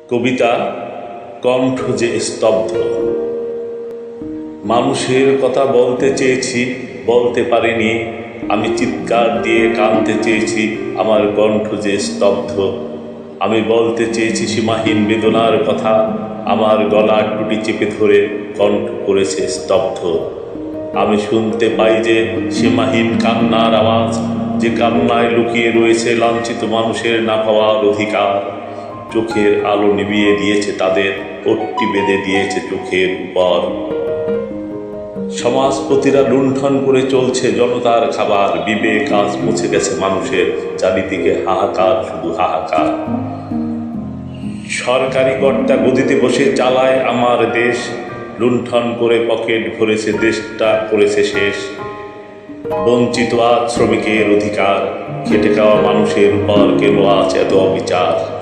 কবিতা কণ্ঠ যে স্তব্ধ। মানুষের কথা বলতে চেয়েছি, বলতে পারিনি। আমি চিৎকার দিয়ে কাঁদতে চেয়েছি, আমার কণ্ঠ যে স্তব্ধ। আমি বলতে চেয়েছি সীমাহীন বেদনার কথা, আমার গলার টুটি চেপে ধরে কণ্ঠ করেছে স্তব্ধ। আমি শুনতে পাই যে সীমাহীন কান্নার আওয়াজ, যে কান্নায় লুকিয়ে রয়েছে লাঞ্ছিত মানুষের না পাওয়ার অধিকার। চোখের আলো নিভিয়ে দিয়েছে তাদের, পট্টি বেঁধে দিয়েছে চোখের উপর। সমাজপতিরা লুণ্ঠন করে চলছে জনতার খাবার, বিবেক আজ মুছে গেছে মানুষের, চারিদিকে হাহাকার, শুধু হাহাকার। সরকারি কর্তা গদিতে বসে চালায় আমার দেশ, লুণ্ঠন করে পকেট ভরেছে, দেশটা করেছে শেষ। বঞ্চিত আজ শ্রমিকের অধিকার, খেটে খাওয়া মানুষের উপর কেন আজ এত অবিচার।